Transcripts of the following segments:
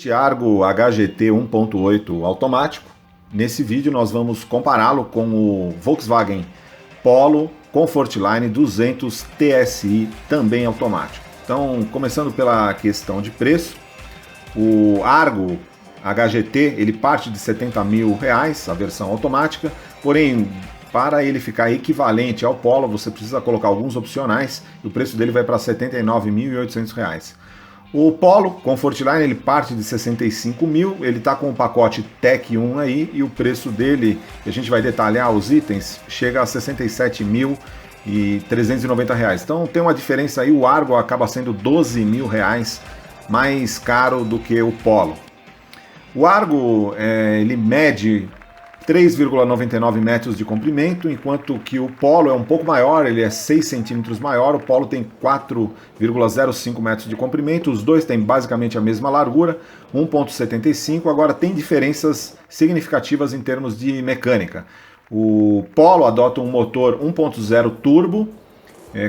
Argo HGT 1.8 automático. Nesse vídeo nós vamos compará-lo com o Volkswagen Polo Comfortline 200 TSI, também automático. Então, começando pela questão de preço, o Argo HGT ele parte de R$70 mil, a versão automática, porém, para ele ficar equivalente ao Polo, você precisa colocar alguns opcionais e o preço dele vai para R$ 79.800. O Polo Comfortline ele parte de 65 mil, ele está com o pacote Tech 1 aí e o preço dele, que a gente vai detalhar os itens, chega a R$ 67.390. Então tem uma diferença aí, o Argo acaba sendo R$ 12 mil mais caro do que o Polo. O Argo ele mede 3,99 metros de comprimento, enquanto que o Polo é um pouco maior, ele é 6 centímetros maior, o Polo tem 4,05 metros de comprimento, os dois têm basicamente a mesma largura, 1,75, agora tem diferenças significativas em termos de mecânica. O Polo adota um motor 1.0 turbo,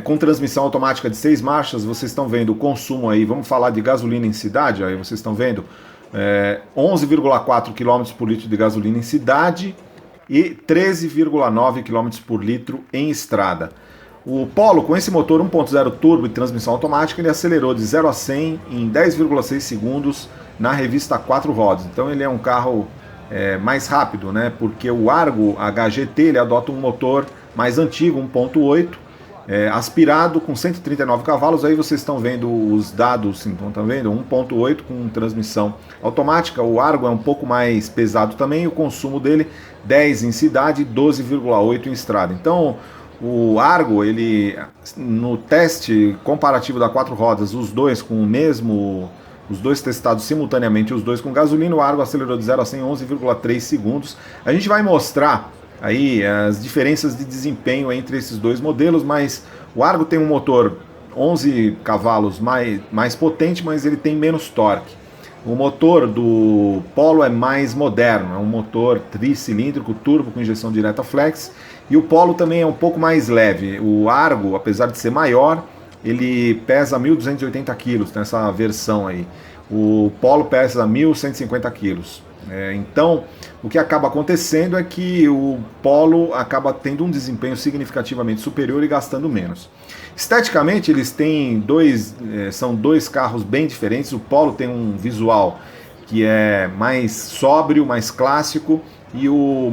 com transmissão automática de 6 marchas, vocês estão vendo o consumo aí, vamos falar de gasolina em cidade, aí vocês estão vendo 11,4 km por litro de gasolina em cidade e 13,9 km por litro em estrada. O Polo, com esse motor 1.0 turbo e transmissão automática, ele acelerou de 0 a 100 em 10,6 segundos na revista 4 rodas. Então ele é um carro mais rápido, né? Porque o Argo HGT ele adota um motor mais antigo, 1.8, aspirado com 139 cavalos, aí vocês estão vendo os dados, então estão vendo 1.8 com transmissão automática. O Argo é um pouco mais pesado também, o consumo dele 10 em cidade e 12,8 em estrada. Então o Argo, ele no teste comparativo da 4 rodas, os dois testados simultaneamente, os dois com gasolina, o Argo acelerou de 0 a 100 em 11,3 segundos. A gente vai mostrar aí as diferenças de desempenho entre esses dois modelos, mas o Argo tem um motor 11 cavalos mais potente, mas ele tem menos torque. O motor do Polo é mais moderno, é um motor tricilíndrico turbo com injeção direta flex, e o Polo também é um pouco mais leve. O Argo, apesar de ser maior, ele pesa 1.280 kg nessa versão aí. O Polo pesa 1.150 kg. Então, o que acaba acontecendo é que o Polo acaba tendo um desempenho significativamente superior e gastando menos. Esteticamente, eles têm são dois carros bem diferentes. O Polo tem um visual que é mais sóbrio, mais clássico, e o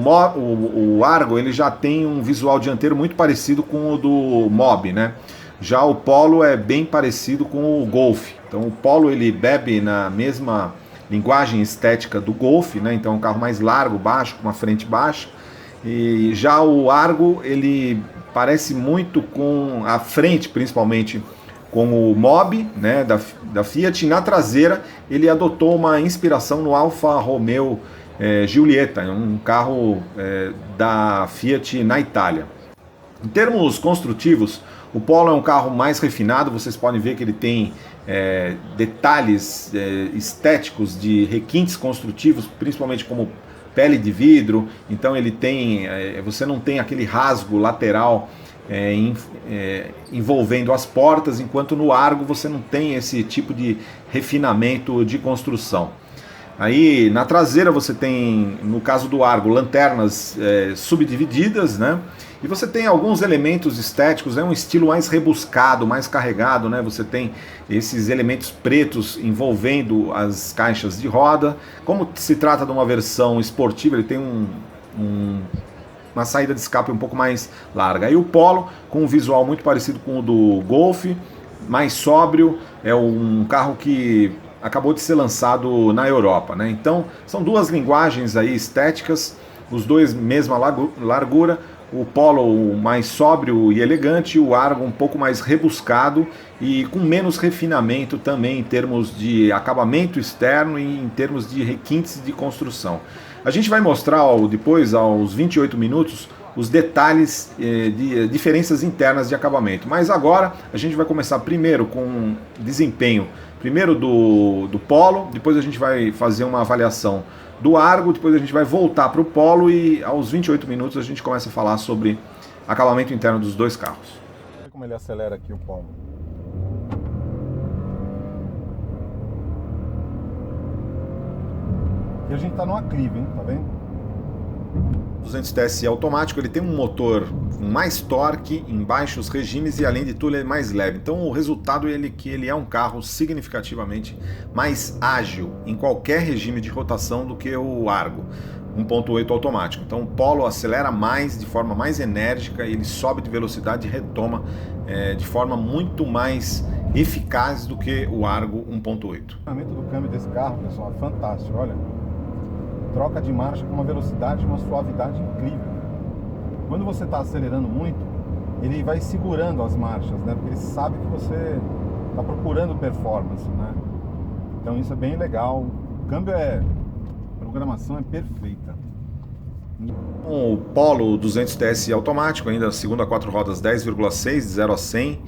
Argo ele já tem um visual dianteiro muito parecido com o do Mobi, né? Já o Polo é bem parecido com o Golf. Então o Polo ele bebe na mesma linguagem estética do Golf, né? Então é um carro mais largo, baixo, com uma frente baixa. E já o Argo, ele parece muito com a frente, principalmente com o Mobi, né, da Fiat. E na traseira ele adotou uma inspiração no Alfa Romeo Giulietta, um carro da Fiat na Itália. Em termos construtivos, o Polo é um carro mais refinado, vocês podem ver que ele tem detalhes estéticos de requintes construtivos, principalmente como pele de vidro. Então ele tem, você não tem aquele rasgo lateral envolvendo as portas, enquanto no Argo você não tem esse tipo de refinamento de construção. Aí na traseira você tem, no caso do Argo, lanternas subdivididas, né? E você tem alguns elementos estéticos, um estilo mais rebuscado, mais carregado, né? Você tem esses elementos pretos envolvendo as caixas de roda. Como se trata de uma versão esportiva, ele tem uma saída de escape um pouco mais larga. Aí o Polo, com um visual muito parecido com o do Golf, mais sóbrio, é um carro que acabou de ser lançado na Europa, né? Então são duas linguagens aí estéticas, os dois mesma largura. O Polo mais sóbrio e elegante, o Argo um pouco mais rebuscado e com menos refinamento também em termos de acabamento externo e em termos de requintes de construção. A gente vai mostrar depois, aos 28 minutos, os detalhes de diferenças internas de acabamento. Mas agora a gente vai começar primeiro com desempenho, primeiro do Polo, depois a gente vai fazer uma avaliação do Argo, depois a gente vai voltar para o Polo e aos 28 minutos a gente começa a falar sobre acabamento interno dos dois carros. Olha como ele acelera aqui o Polo. E a gente tá numa criva, hein? Tá vendo? 200 TSI automático, ele tem um motor com mais torque em baixos regimes e além de tudo ele é mais leve. Então o resultado é que ele é um carro significativamente mais ágil em qualquer regime de rotação do que o Argo 1.8 automático. Então o Polo acelera mais, de forma mais enérgica, ele sobe de velocidade e retoma de forma muito mais eficaz do que o Argo 1.8. O funcionamento do câmbio desse carro, pessoal, é fantástico, olha. Troca de marcha com uma velocidade e uma suavidade incrível. Quando você está acelerando muito, ele vai segurando as marchas, né? Porque ele sabe que você está procurando performance, né? Então isso é bem legal. O câmbio a programação é perfeita. O Polo 200 TSI automático, ainda segundo a 4 rodas 10,6 de 0 a 100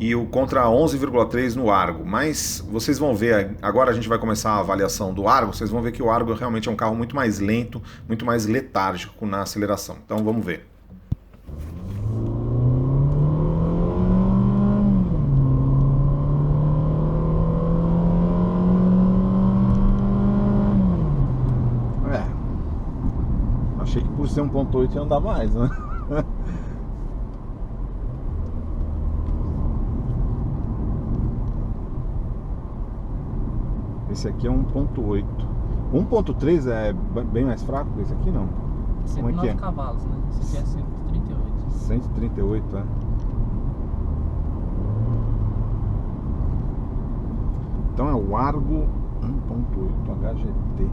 e o contra 11,3 no Argo. Mas vocês vão ver, agora a gente vai começar a avaliação do Argo, vocês vão ver que o Argo realmente é um carro muito mais lento, muito mais letárgico na aceleração. Então vamos ver. Achei que por ser 1.8 ia andar mais, né? Esse aqui é 1.8. 1.3 é bem mais fraco que esse aqui, não? 109 cavalos, né? Esse aqui é 138. 138, é. Então é o Argo 1.8 HGT.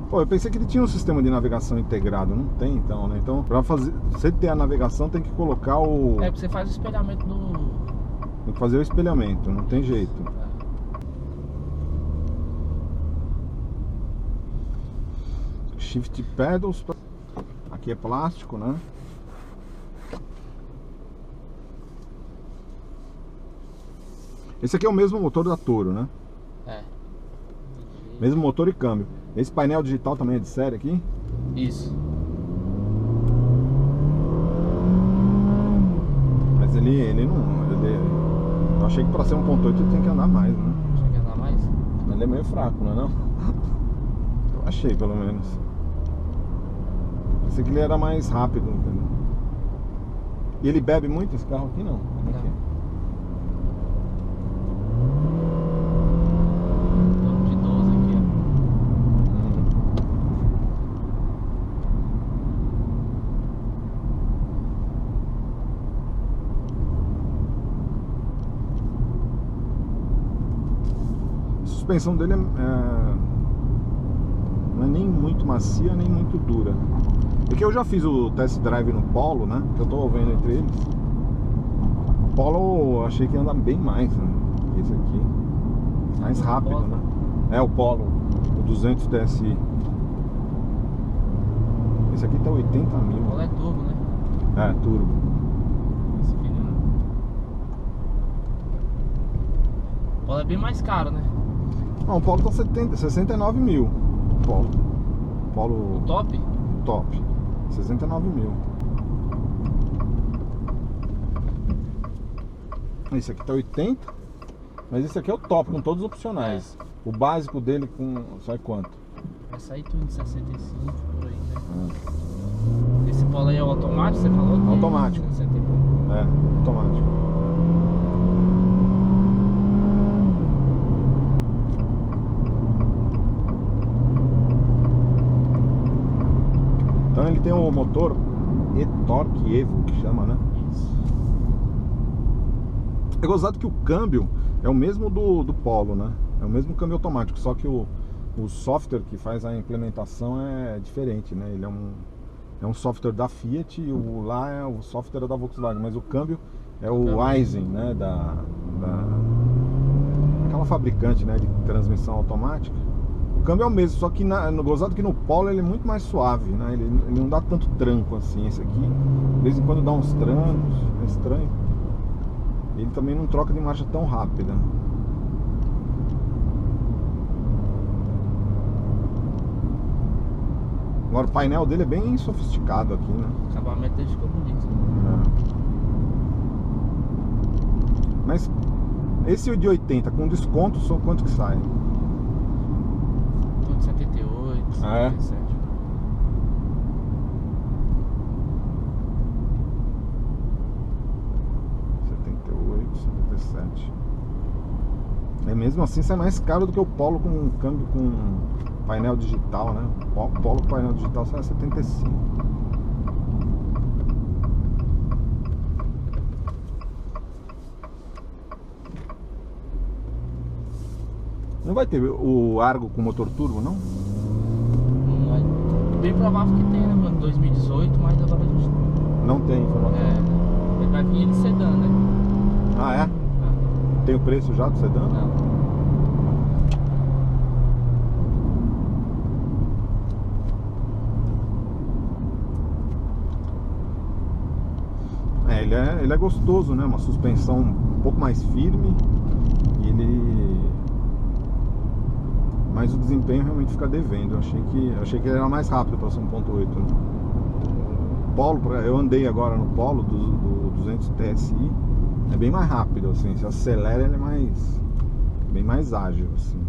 Pô, eu pensei que ele tinha um sistema de navegação integrado. Não tem, então, né? Então, pra você ter a navegação, tem que colocar o... É, você faz o espelhamento no... Tem que fazer o espelhamento, não tem jeito. Shift pedals, aqui é plástico, né? Esse aqui é o mesmo motor da Toro, né? É. Mesmo motor e câmbio. Esse painel digital também é de série aqui? Isso. Mas ele não... eu achei que pra ser 1.8 ele tem que andar mais, né? Tinha que andar mais? Ele é meio fraco, não é não? Eu achei, pelo menos. Pensei que ele era mais rápido, entendeu? E ele bebe muito esse carro aqui, não? Como é que é? Em torno de 12 aqui, A suspensão dele não é nem muito macia, nem muito dura. Porque eu já fiz o test drive no Polo, né? Que eu tô vendo entre eles. O Polo eu achei que ia andar bem mais, né? Que esse aqui. Mais rápido, né? É o Polo, o 200 TSI. Esse aqui tá 80 mil. O Polo é turbo, né? É, turbo. Esse aqui não. O Polo é bem mais caro, né? Não, o Polo tá 69 mil. O Polo O top? top. 69 mil. Esse aqui tá 80. Mas esse aqui é o top, com todos os opcionais. O básico dele sai quanto? Vai sair tudo de 65 por aí, né? Esse Polo aí é o automático, você falou? Que Automático. 60 e pouco. É, automático. Então ele tem o motor e-torque Evo, que chama, né? Isso. É gozado que o câmbio é o mesmo do Polo, né? É o mesmo câmbio automático, só que o software que faz a implementação é diferente, né? Ele é um software da Fiat e lá é o software da Volkswagen, mas o câmbio é o Aisin, né? Aquela fabricante, né? De transmissão automática. O câmbio é o mesmo, só que gozado que no Polo ele é muito mais suave, né? Ele não dá tanto tranco assim. Esse aqui, de vez em quando dá uns trancos, é estranho. Ele também não troca de marcha tão rápida. Agora o painel dele é bem sofisticado aqui, né? O acabamento dele ficou bonito. Mas esse de 80 com desconto, só quanto que sai? Tudo de 78. Ah, é? 77. É, mesmo assim sai mais caro do que o Polo com câmbio com painel digital, né? O Polo com painel digital sai a 75. Não vai ter o Argo com motor turbo, não? Bem provável que tenha, né, mano? 2018, mas agora a gente Não tem informação. ele vai vir ele sedã, né? Ah, é? Tem o preço já do sedã? Não. Ele é gostoso, né? Uma suspensão um pouco mais firme. Mas o desempenho realmente fica devendo. Eu achei que ele era mais rápido para ser 1.8, né? Polo, eu andei agora no Polo do 200 TSI. É bem mais rápido, assim. Se acelera, ele é bem mais ágil, assim.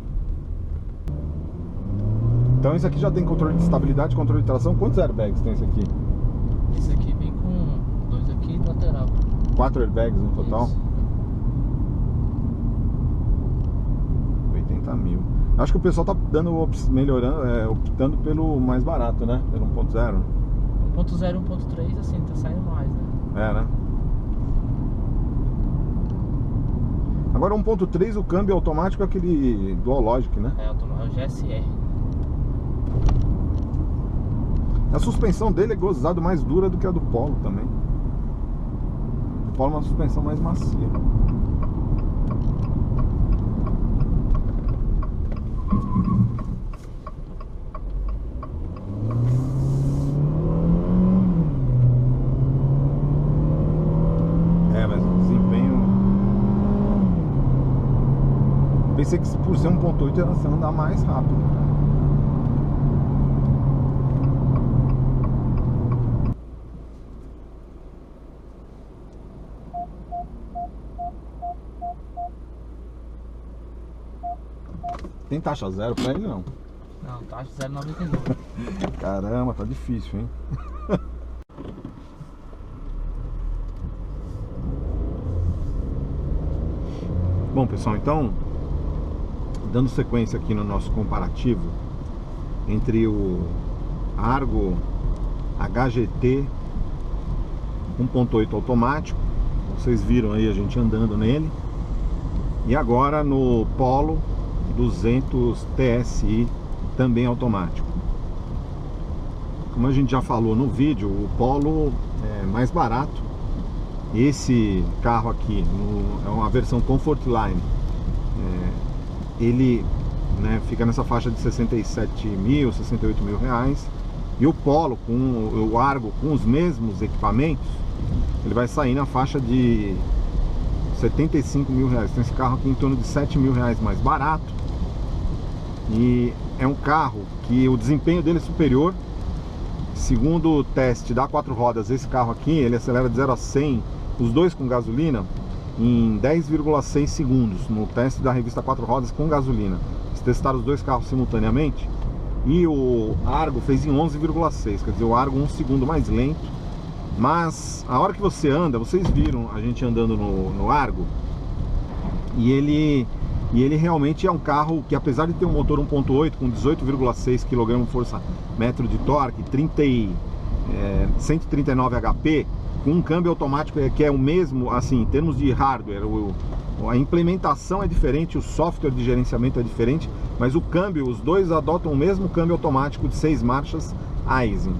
Então esse aqui já tem controle de estabilidade, controle de tração. Quantos airbags tem esse aqui? Esse aqui vem com 2 aqui e lateral. 4 airbags no total? Isso. 80 mil. Acho que o pessoal tá optando pelo mais barato, né? Pelo 1.0. 1.0 e 1.3, assim, tá saindo mais, né? É, né? Agora 1.3, o câmbio automático é aquele Dual Logic, né? É o GSR. A suspensão dele é gozado mais dura do que a do Polo também. O Polo é uma suspensão mais macia. Mas o desempenho... Pensei que por ser 1.8 ia andar mais rápido. Tem taxa zero pra ele, não? Não, taxa 0,99. Caramba, tá difícil, hein? Bom, pessoal, então, dando sequência aqui no nosso comparativo entre o Argo HGT 1.8 automático, vocês viram aí a gente andando nele, e agora no Polo 200 TSI também automático. Como a gente já falou no vídeo, o Polo é mais barato. Esse carro aqui é uma versão Comfortline, ele, né, fica nessa faixa de 67 mil, 68 mil reais. E o Polo, com o Argo com os mesmos equipamentos, ele vai sair na faixa de 75 mil reais. Tem esse carro aqui em torno de 7 mil reais mais barato. E é um carro que o desempenho dele é superior. Segundo o teste da 4 rodas, esse carro aqui, ele acelera de 0 a 100, os dois com gasolina, em 10,6 segundos. No teste da revista 4 rodas com gasolina. Eles testaram os dois carros simultaneamente. E o Argo fez em 11,6, quer dizer, o Argo 1 segundo mais lento. Mas a hora que você anda, vocês viram a gente andando no Argo, e ele realmente é um carro que, apesar de ter um motor 1.8 com 18,6 kgfm de torque, 139 HP, com um câmbio automático que é o mesmo, assim, em termos de hardware, a implementação é diferente, o software de gerenciamento é diferente, mas o câmbio, os dois adotam o mesmo câmbio automático de 6 marchas Aisin,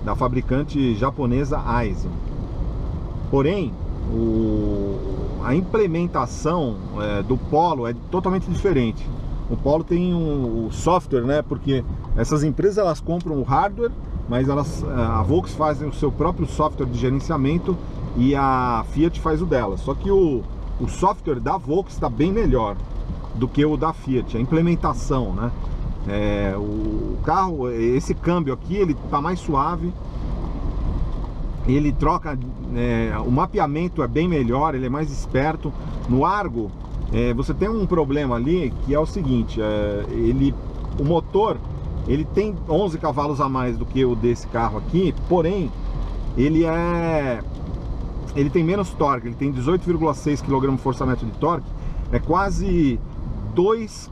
da fabricante japonesa Aisin. Porém, a implementação do Polo é totalmente diferente. O Polo tem o software, né? Porque essas empresas, elas compram o hardware, mas a Volks faz o seu próprio software de gerenciamento e a Fiat faz o dela. Só que o software da Volks está bem melhor do que o da Fiat, a implementação, né? O carro, esse câmbio aqui, ele tá mais suave. Ele troca, o mapeamento é bem melhor, ele é mais esperto. No Argo, você tem um problema ali, que é o seguinte, o motor, Ele tem 11 cavalos a mais do que o desse carro aqui, porém ele tem menos torque, ele tem 18,6 kgfm de torque, é quase 2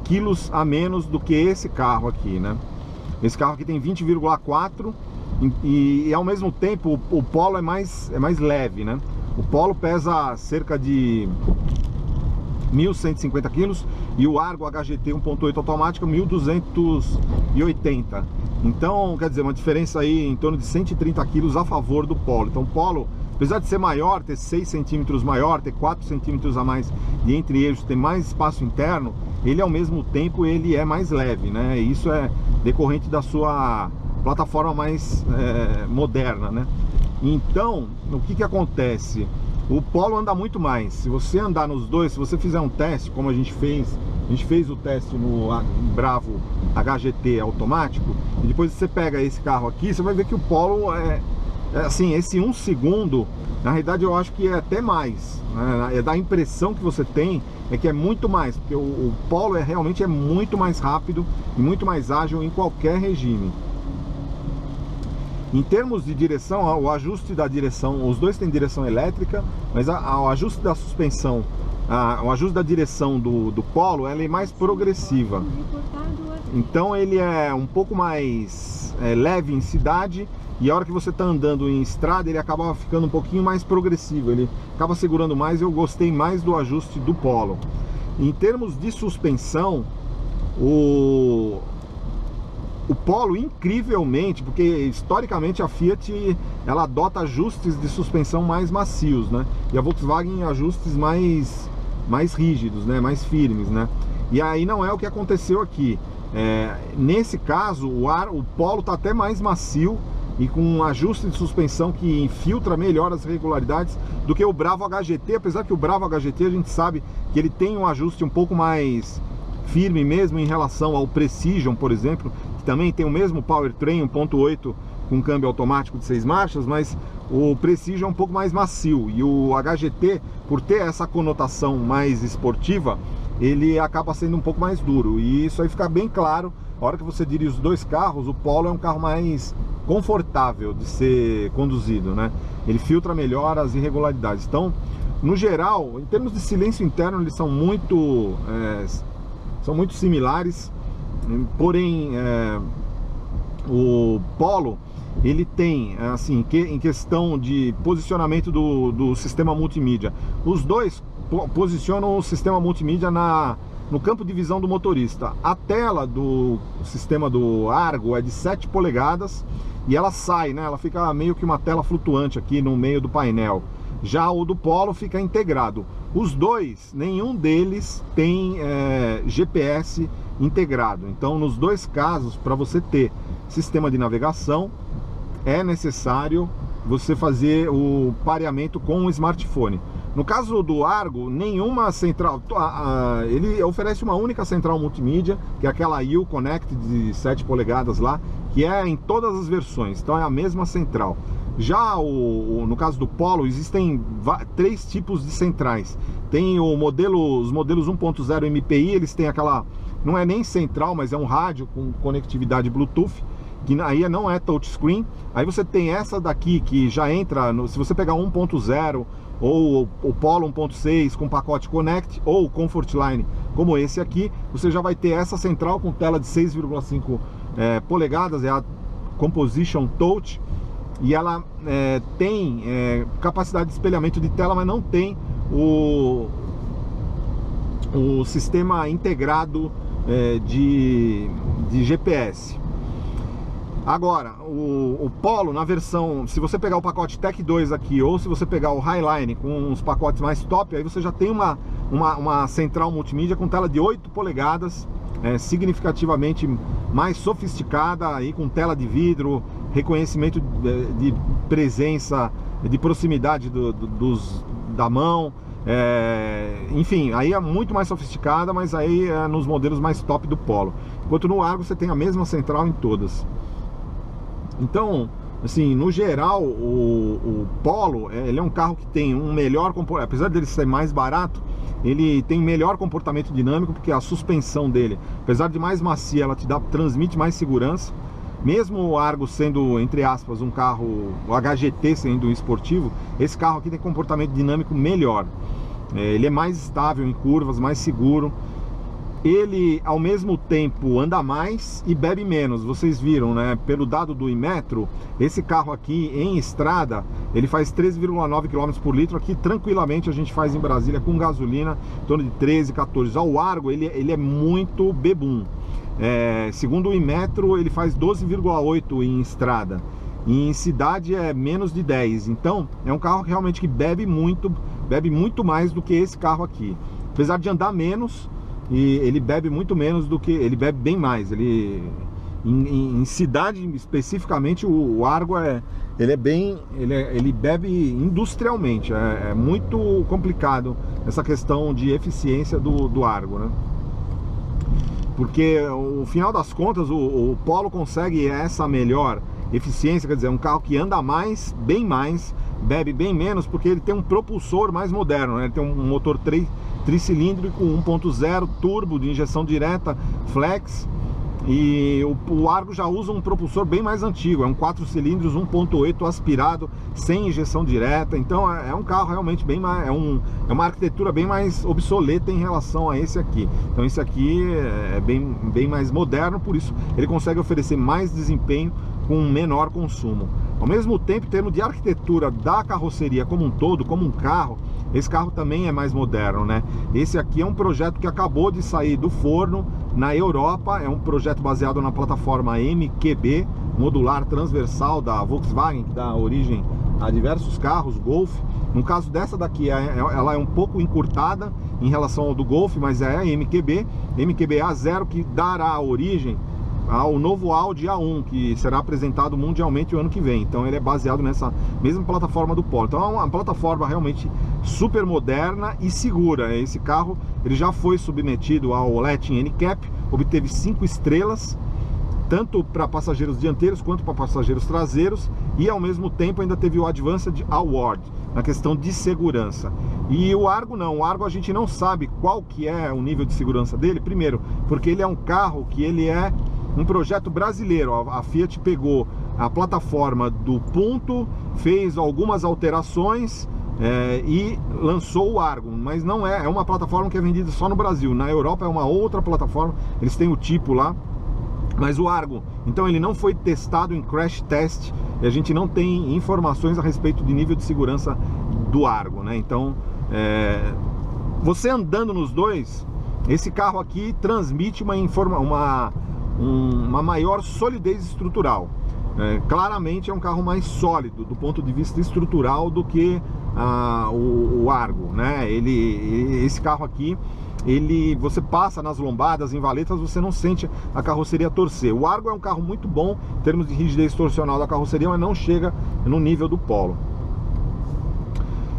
quilos a menos do que esse carro aqui, né? Esse carro aqui tem 20,4 e ao mesmo tempo o Polo é mais leve, né? O Polo pesa cerca de 1.150 quilos e o Argo HGT 1.8 automático 1.280. Então, quer dizer, uma diferença aí em torno de 130 quilos a favor do Polo. Então o Polo, apesar de ser maior, ter 6 centímetros maior, ter 4 centímetros a mais de entre-eixos, ter mais espaço interno, ele ao mesmo tempo ele é mais leve, né? E isso é decorrente da sua plataforma mais moderna, né? Então, o que acontece? O Polo anda muito mais. Se você andar nos dois, se você fizer um teste, como a gente fez o teste no Bravo HGT automático, e depois você pega esse carro aqui, você vai ver que o Polo assim, esse 1 segundo, na realidade eu acho que é até mais, né? Da impressão que você tem é que é muito mais, porque o Polo realmente é muito mais rápido e muito mais ágil em qualquer regime. Em termos de direção, o ajuste da direção, os dois têm direção elétrica, mas o ajuste da suspensão, o ajuste da direção do Polo, ela é mais progressiva. Então ele é um pouco mais leve em cidade, e a hora que você está andando em estrada, ele acaba ficando um pouquinho mais progressivo, ele acaba segurando mais. Eu gostei mais do ajuste do Polo. Em termos de suspensão, o Polo, incrivelmente, porque historicamente a Fiat ela adota ajustes de suspensão mais macios, né? E a Volkswagen ajustes mais rígidos, né? Mais firmes, né? E aí não é o que aconteceu aqui. Nesse caso, o Polo está até mais macio e com um ajuste de suspensão que infiltra melhor as irregularidades do que o Bravo HGT, apesar que o Bravo HGT a gente sabe que ele tem um ajuste um pouco mais firme mesmo em relação ao Precision, por exemplo, que também tem o mesmo powertrain 1.8 com câmbio automático de 6 marchas, mas o Precision é um pouco mais macio, e o HGT, por ter essa conotação mais esportiva, ele acaba sendo um pouco mais duro, e isso aí fica bem claro. A hora que você dirige os dois carros, o Polo é um carro mais confortável de ser conduzido, né? Ele filtra melhor as irregularidades. Então, no geral, em termos de silêncio interno, eles são muito similares, porém o Polo ele tem, assim, em questão de posicionamento do sistema multimídia, os dois posicionam o sistema multimídia no campo de visão do motorista. A tela do sistema do Argo é de 7 polegadas e ela sai, né? Ela fica meio que uma tela flutuante aqui no meio do painel. Já o do Polo fica integrado. Os dois, nenhum deles tem GPS integrado. Então, nos dois casos, para você ter sistema de navegação, é necessário você fazer o pareamento com o smartphone. No caso do Argo, nenhuma central, ele oferece uma única central multimídia, que é aquela U-Connect de 7 polegadas lá, que é em todas as versões, então é a mesma central. Já no caso do Polo, existem 3 tipos de centrais. Tem os modelos 1.0 MPI, eles têm aquela, não é nem central, mas é um rádio com conectividade Bluetooth, que aí não é touchscreen. Aí você tem essa daqui que já entra, se você pegar 1.0 ou o Polo 1.6 com pacote Connect, ou o Comfortline como esse aqui, você já vai ter essa central com tela de 6,5 polegadas, é a Composition Touch, e ela tem capacidade de espelhamento de tela, mas não tem o sistema integrado de GPS. Agora, o Polo, na versão, se você pegar o pacote Tech 2 aqui, ou se você pegar o Highline com os pacotes mais top, aí você já tem uma central multimídia com tela de 8 polegadas, significativamente mais sofisticada, aí com tela de vidro, reconhecimento de presença, de proximidade da mão, enfim, aí é muito mais sofisticada, mas aí é nos modelos mais top do Polo. Enquanto no Argo você tem a mesma central em todas. Então, assim, no geral, o Polo, ele é um carro que tem um melhor comportamento, apesar dele ser mais barato, ele tem melhor comportamento dinâmico, porque a suspensão dele, apesar de mais macia, ela transmite mais segurança. Mesmo o Argo sendo, entre aspas, um carro, o HGT sendo esportivo, esse carro aqui tem comportamento dinâmico melhor. Ele é mais estável em curvas, mais seguro. Ele, ao mesmo tempo, anda mais e bebe menos. Vocês viram, né? Pelo dado do Inmetro, esse carro aqui em estrada, ele faz 13,9 km por litro. Aqui, tranquilamente, a gente faz em Brasília com gasolina, em torno de 13, 14. Já o Argo, ele é muito bebum. Segundo o Inmetro, ele faz 12,8 em estrada. E em cidade é menos de 10. Então, é um carro realmente que bebe muito mais do que esse carro aqui. Apesar de andar menos... E ele bebe muito menos do que... Ele bebe bem mais. Ele em cidade especificamente, o Argo ele bebe industrialmente. É muito complicado essa questão de eficiência do Argo, né? Porque no final das contas o Polo consegue essa melhor eficiência, quer dizer, um carro que anda mais, bem mais, bebe bem menos, porque ele tem um propulsor mais moderno, né? Ele tem um motor tricilíndrico 1.0 turbo de injeção direta flex, e o Argo já usa um propulsor bem mais antigo, é um 4 cilindros 1.8 aspirado sem injeção direta. Então é um carro realmente bem mais, é uma arquitetura bem mais obsoleta em relação a esse aqui. Então esse aqui é bem mais moderno, por isso ele consegue oferecer mais desempenho com menor consumo. Ao mesmo tempo, em termos de arquitetura da carroceria como um todo, como um carro, esse carro também é mais moderno, né? Esse aqui é um projeto que acabou de sair do forno na Europa, é um projeto baseado na plataforma MQB, modular transversal da Volkswagen, que dá origem a diversos carros, Golf. No caso dessa daqui, ela é um pouco encurtada em relação ao do Golf, mas é a MQB A0, que dará origem ao novo Audi A1, que será apresentado mundialmente o ano que vem. Então ele é baseado nessa mesma plataforma do Polo. Então é uma plataforma realmente super moderna e segura. Esse carro ele já foi submetido ao Latin NCAP, obteve 5 estrelas, tanto para passageiros dianteiros quanto para passageiros traseiros, e ao mesmo tempo ainda teve o Advanced Award na questão de segurança. E o Argo não, o Argo a gente não sabe qual que é o nível de segurança dele, primeiro porque ele é um carro que ele é um projeto brasileiro. A Fiat pegou a plataforma do Punto, fez algumas alterações e lançou o Argo, mas não é uma plataforma que é vendida só no Brasil. Na Europa é uma outra plataforma, eles têm o tipo lá, mas o Argo, então ele não foi testado em crash test, e a gente não tem informações a respeito de nível de segurança do Argo, né? Então, você andando nos dois, esse carro aqui transmite uma maior solidez estrutural. Claramente é um carro mais sólido do ponto de vista estrutural do que o Argo, né? Esse carro aqui, você passa nas lombadas, em valetas, você não sente a carroceria torcer. O Argo é um carro muito bom em termos de rigidez torsional da carroceria, mas não chega no nível do Polo.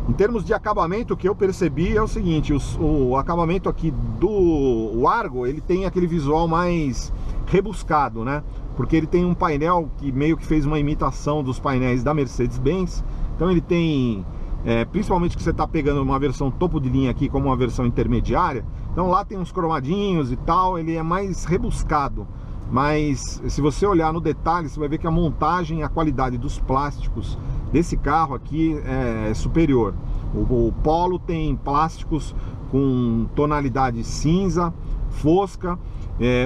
Em termos de acabamento, o que eu percebi é o seguinte: o acabamento aqui do Argo, ele tem aquele visual mais rebuscado, né? Porque ele tem um painel que meio que fez uma imitação dos painéis da Mercedes-Benz. Então ele tem, principalmente que você está pegando uma versão topo de linha aqui como uma versão intermediária, então lá tem uns cromadinhos e tal, ele é mais rebuscado. Mas se você olhar no detalhe, você vai ver que a montagem e a qualidade dos plásticos desse carro aqui é superior. O Polo tem plásticos com tonalidade cinza, fosca,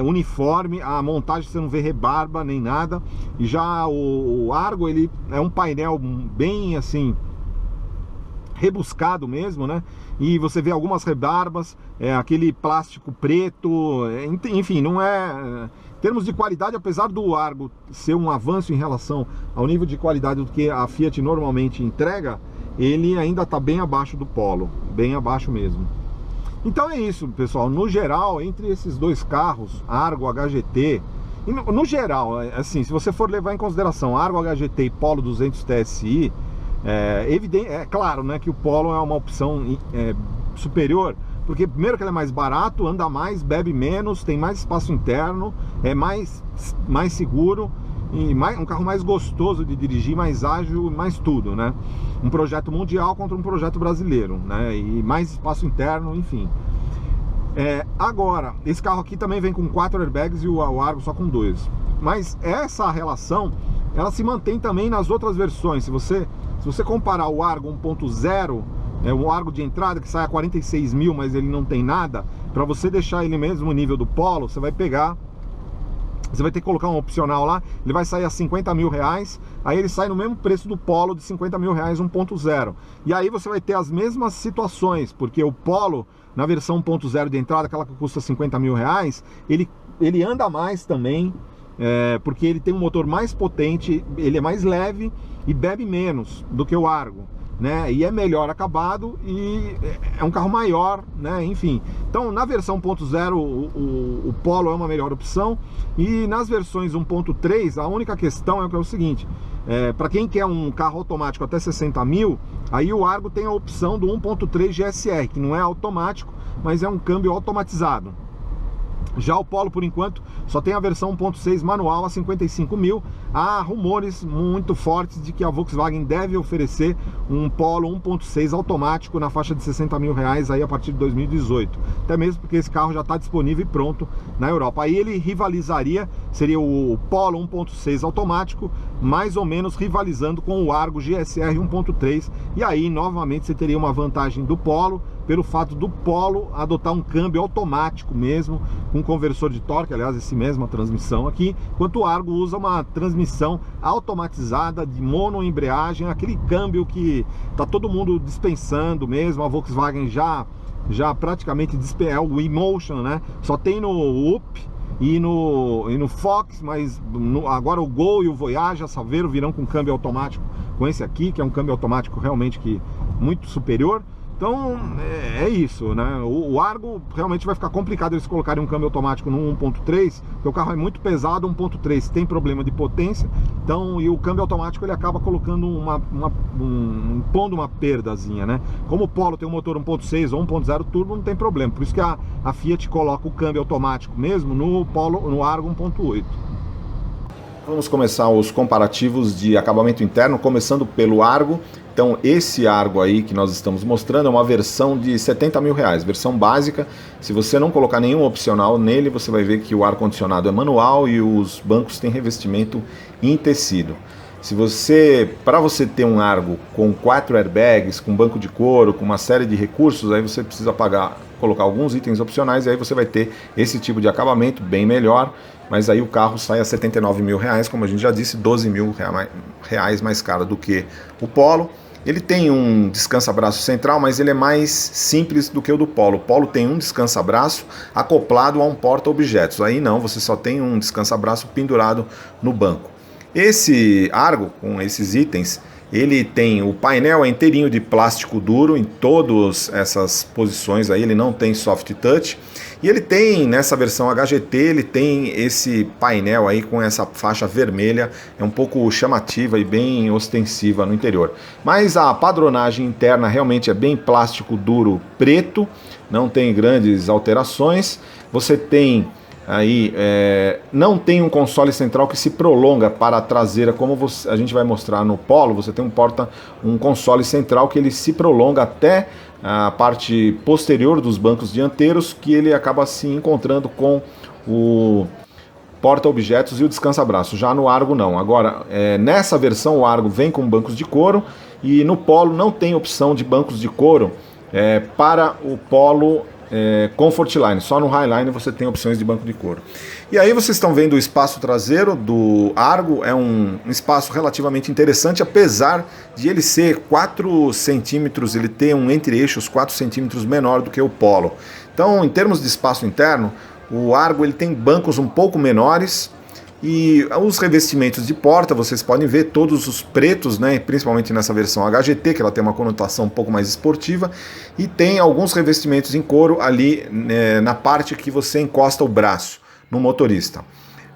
uniforme, a montagem você não vê rebarba nem nada. E já o Argo, ele é um painel bem assim rebuscado mesmo, né? E você vê algumas rebarbas, aquele plástico preto, enfim, não é... Em termos de qualidade, apesar do Argo ser um avanço em relação ao nível de qualidade do que a Fiat normalmente entrega, ele ainda está bem abaixo do Polo, bem abaixo mesmo. Então é isso, pessoal. No geral, entre esses dois carros, Argo, HGT, no geral, assim, se você for levar em consideração Argo, HGT e Polo 200 TSI, é claro, né, que o Polo é uma opção superior, porque primeiro que ele é mais barato, anda mais, bebe menos, tem mais espaço interno, é mais seguro, e um carro mais gostoso de dirigir, mais ágil, mais tudo, né? Um projeto mundial contra um projeto brasileiro, né? E mais espaço interno, enfim. Agora, esse carro aqui também vem com 4 airbags e o Argo só com 2. Mas essa relação, ela se mantém também nas outras versões. Se você comparar o Argo 1.0, o Argo de entrada que sai a 46 mil, mas ele não tem nada, para você deixar ele mesmo nível do Polo, você vai ter que colocar um opcional lá, ele vai sair a 50 mil reais, aí ele sai no mesmo preço do Polo de 50 mil reais 1.0. E aí você vai ter as mesmas situações, porque o Polo, na versão 1.0 de entrada, aquela que custa 50 mil reais, ele anda mais também, porque ele tem um motor mais potente, ele é mais leve e bebe menos do que o Argo, né? E é melhor acabado e é um carro maior, né? Enfim, então na versão 1.0 o Polo é uma melhor opção, e nas versões 1.3 a única questão é o seguinte: para quem quer um carro automático até 60 mil, aí o Argo tem a opção do 1.3 GSR, que não é automático, mas é um câmbio automatizado. Já o Polo, por enquanto, só tem a versão 1.6 manual a 55 mil. Há rumores muito fortes de que a Volkswagen deve oferecer um Polo 1.6 automático na faixa de 60 mil reais aí a partir de 2018. Até mesmo porque esse carro já está disponível e pronto na Europa. Aí ele rivalizaria, seria o Polo 1.6 automático, mais ou menos rivalizando com o Argo GSR 1.3. E aí, novamente, você teria uma vantagem do Polo, pelo fato do Polo adotar um câmbio automático mesmo, com conversor de torque, aliás, esse mesmo a transmissão aqui, enquanto o Argo usa uma transmissão automatizada de monoembreagem, aquele câmbio que tá todo mundo dispensando mesmo. A Volkswagen já praticamente é o eMotion, né? Só tem no Up e no Fox, mas agora o Gol e o Voyage, a Saveiro virão com câmbio automático, com esse aqui, que é um câmbio automático realmente muito superior. Então é isso, né? O Argo realmente vai ficar complicado eles colocarem um câmbio automático no 1.3, porque o carro é muito pesado, 1.3 tem problema de potência, então, e o câmbio automático ele acaba colocando impondo uma perdazinha, né? Como o Polo tem um motor 1.6 ou 1.0 turbo, não tem problema, por isso que a Fiat coloca o câmbio automático mesmo no Argo 1.8. Vamos começar os comparativos de acabamento interno, começando pelo Argo. Então esse Argo aí que nós estamos mostrando é uma versão de 70 mil reais, versão básica. Se você não colocar nenhum opcional nele, você vai ver que o ar-condicionado é manual e os bancos têm revestimento em tecido. Para você ter um Argo com 4 airbags, com banco de couro, com uma série de recursos, aí você precisa colocar alguns itens opcionais, e aí você vai ter esse tipo de acabamento bem melhor, mas aí o carro sai a 79 mil reais, como a gente já disse, 12 mil reais mais caro do que o Polo. Ele tem um descansa-braço central, mas ele é mais simples do que o do Polo. O Polo tem um descansa-braço acoplado a um porta-objetos, aí não, você só tem um descansa-braço pendurado no banco. Esse Argo, com esses itens, ele tem o painel inteirinho de plástico duro em todas essas posições aí, ele não tem soft touch. E ele tem, nessa versão HGT, ele tem esse painel aí com essa faixa vermelha, é um pouco chamativa e bem ostensiva no interior. Mas a padronagem interna realmente é bem plástico duro preto, não tem grandes alterações. Você tem aí, não tem um console central que se prolonga para a traseira, como a gente vai mostrar no Polo. Você tem um console central que ele se prolonga até a parte posterior dos bancos dianteiros, que ele acaba se encontrando com o porta-objetos e o descansa-braço. Já no Argo não. Agora, nessa versão o Argo vem com bancos de couro, e no Polo não tem opção de bancos de couro para o Polo Comfortline. Só no Highline você tem opções de banco de couro. E aí vocês estão vendo o espaço traseiro do Argo, é um espaço relativamente interessante, apesar de ele ser 4 centímetros, ele tem um entre-eixos 4 centímetros menor do que o Polo. Então, em termos de espaço interno, o Argo ele tem bancos um pouco menores, e os revestimentos de porta, vocês podem ver todos os pretos, né, principalmente nessa versão HGT, que ela tem uma conotação um pouco mais esportiva, e tem alguns revestimentos em couro ali na parte que você encosta o braço no motorista.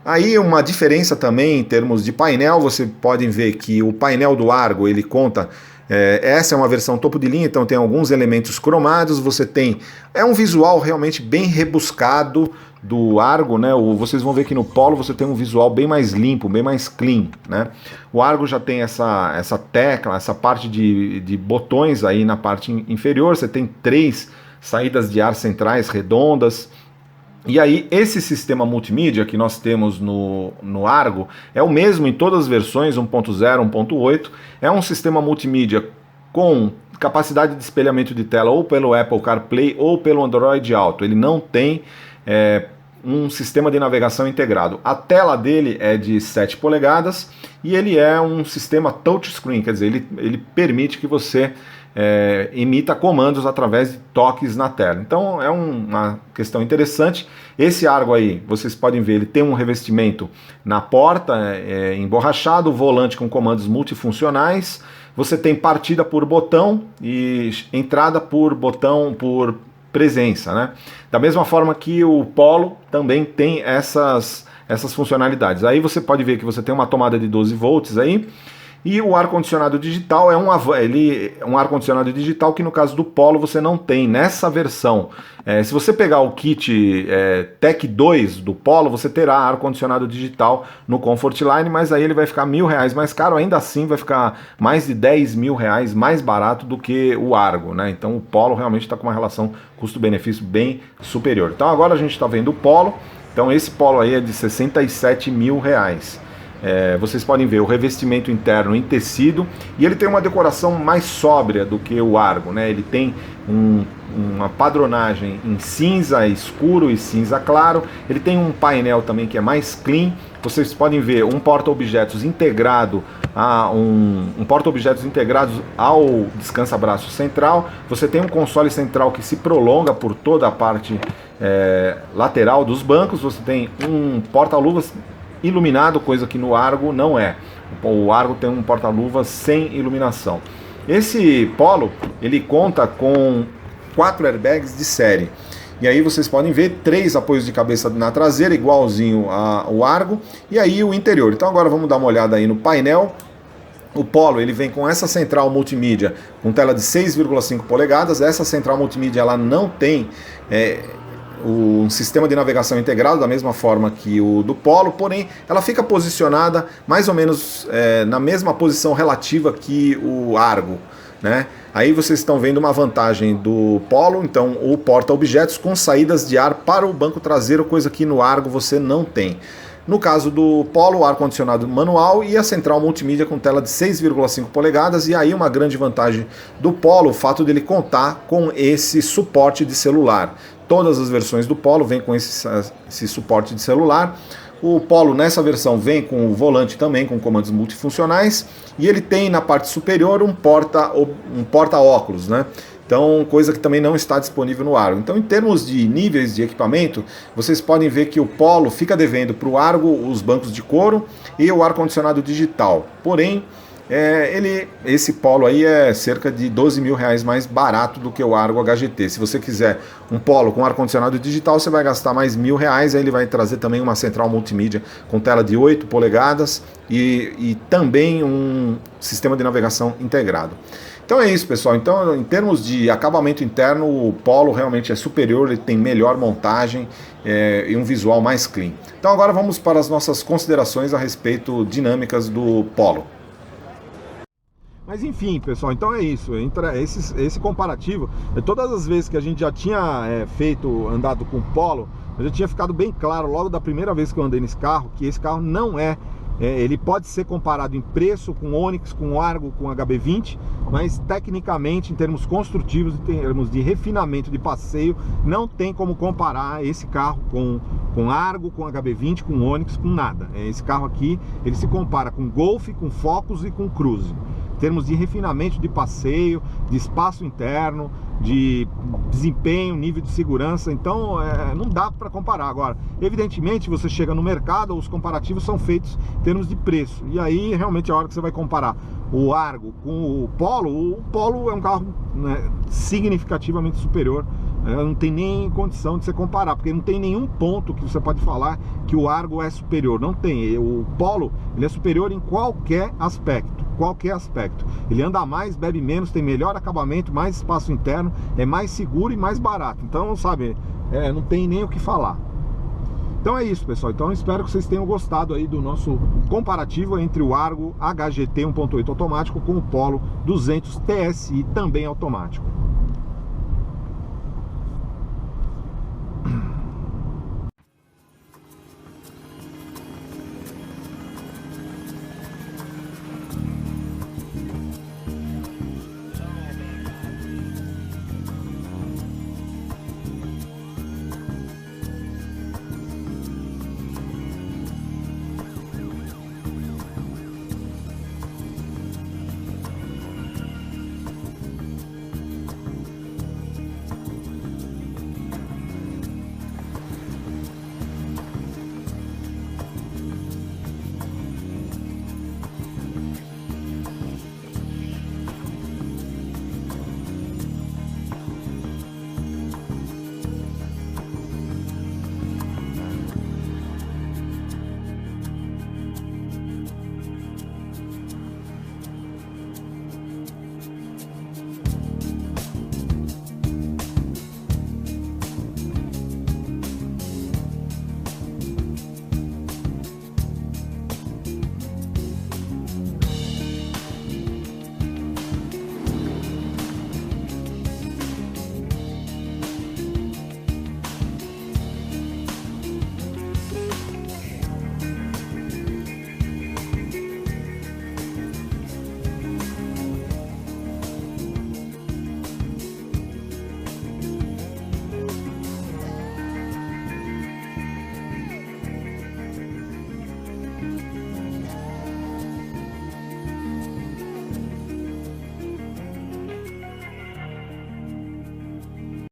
Aí uma diferença também em termos de painel, você pode ver que o painel do Argo ele conta, essa é uma versão topo de linha, então tem alguns elementos cromados, você tem, um visual realmente bem rebuscado do Argo, né, vocês vão ver que no Polo você tem um visual bem mais limpo, bem mais clean, né? O Argo já tem essa tecla, essa parte de botões aí na parte inferior, você tem 3 saídas de ar centrais redondas. E aí esse sistema multimídia que nós temos no Argo é o mesmo em todas as versões, 1.0, 1.8, é um sistema multimídia com capacidade de espelhamento de tela ou pelo Apple CarPlay ou pelo Android Auto. Ele não tem um sistema de navegação integrado. A tela dele é de 7 polegadas e ele é um sistema touchscreen, quer dizer, ele permite que você emita comandos através de toques na tela. Então é uma questão interessante. Esse Argo aí, vocês podem ver, ele tem um revestimento na porta emborrachado, volante com comandos multifuncionais, você tem partida por botão e entrada por botão por presença, né? Da mesma forma que o Polo também tem essas funcionalidades. Aí você pode ver que você tem uma tomada de 12 volts aí, e o ar-condicionado digital é um ar-condicionado digital que no caso do Polo você não tem nessa versão. Se você pegar o kit Tech 2 do Polo, você terá ar-condicionado digital no Comfortline, mas aí ele vai ficar R$1.000 mais caro, ainda assim vai ficar mais de R$10.000 mais barato do que o Argo, né? Então o Polo realmente está com uma relação custo-benefício bem superior. Então agora a gente está vendo o Polo, então esse Polo aí é de R$67.000. Vocês podem ver o revestimento interno em tecido e ele tem uma decoração mais sóbria do que o Argo, né? Ele tem uma padronagem em cinza escuro e cinza claro, ele tem um painel também que é mais clean. Vocês podem ver um porta-objetos integrado um porta-objetos integrados ao descansa-braço central. Você tem um console central que se prolonga por toda a parte lateral dos bancos. Você tem um porta-luvas iluminado, coisa que no Argo não é. O Argo tem um porta-luvas sem iluminação. Esse Polo, ele conta com 4 airbags de série. E aí vocês podem ver 3 apoios de cabeça na traseira, igualzinho ao Argo, e aí o interior. Então agora vamos dar uma olhada aí no painel. O Polo, ele vem com essa central multimídia com tela de 6,5 polegadas. Essa central multimídia ela não tem um sistema de navegação integrado da mesma forma que o do Polo, porém ela fica posicionada mais ou menos na mesma posição relativa que o Argo, né? Aí vocês estão vendo uma vantagem do Polo, então o porta-objetos com saídas de ar para o banco traseiro, coisa que no Argo você não tem. No caso do Polo, o ar-condicionado manual e a central multimídia com tela de 6,5 polegadas, e aí uma grande vantagem do Polo, o fato dele contar com esse suporte de celular. Todas as versões do Polo vêm com esse suporte de celular. O Polo nessa versão vem com o volante também, com comandos multifuncionais, e ele tem na parte superior um porta-óculos, né? Então, coisa que também não está disponível no Argo. Então, em termos de níveis de equipamento, vocês podem ver que o Polo fica devendo para o Argo os bancos de couro e o ar-condicionado digital. Porém, esse Polo aí é cerca de R$12.000 mais barato do que o Argo HGT. Se você quiser um Polo com ar-condicionado digital, você vai gastar mais R$1.000. Aí ele vai trazer também uma central multimídia com tela de 8 polegadas e também um sistema de navegação integrado. Então é isso, pessoal. Então, em termos de acabamento interno, o Polo realmente é superior, ele tem melhor montagem e um visual mais clean. Então agora vamos para as nossas considerações a respeito dinâmicas do Polo. Mas enfim, pessoal, então é isso. Entre esse comparativo, todas as vezes que a gente já tinha andado com o Polo, eu já tinha ficado bem claro logo da primeira vez que eu andei nesse carro, que esse carro não ele pode ser comparado em preço com Onix, com Argo, com HB20, mas tecnicamente, em termos construtivos, em termos de refinamento de passeio, não tem como comparar esse carro com Argo, com HB20, com Onix, com nada. Esse carro aqui, ele se compara com Golf, com Focus e com Cruze. Em termos de refinamento de passeio, de espaço interno, de desempenho, nível de segurança, então não dá para comparar. Agora, evidentemente, você chega no mercado, os comparativos são feitos em termos de preço, e aí realmente a hora que você vai comparar o Argo com o Polo é um carro, né, significativamente superior. Não tem nem condição de você comparar, porque não tem nenhum ponto que você pode falar que o Argo é superior. Não tem. O Polo, ele é superior em qualquer aspecto. Ele anda mais, bebe menos, tem melhor acabamento, mais espaço interno, é mais seguro e mais barato. Então, sabe, não tem nem o que falar. Então é isso, pessoal. Então espero que vocês tenham gostado aí do nosso comparativo entre o Argo HGT 1.8 automático com o Polo 200 TSI também automático.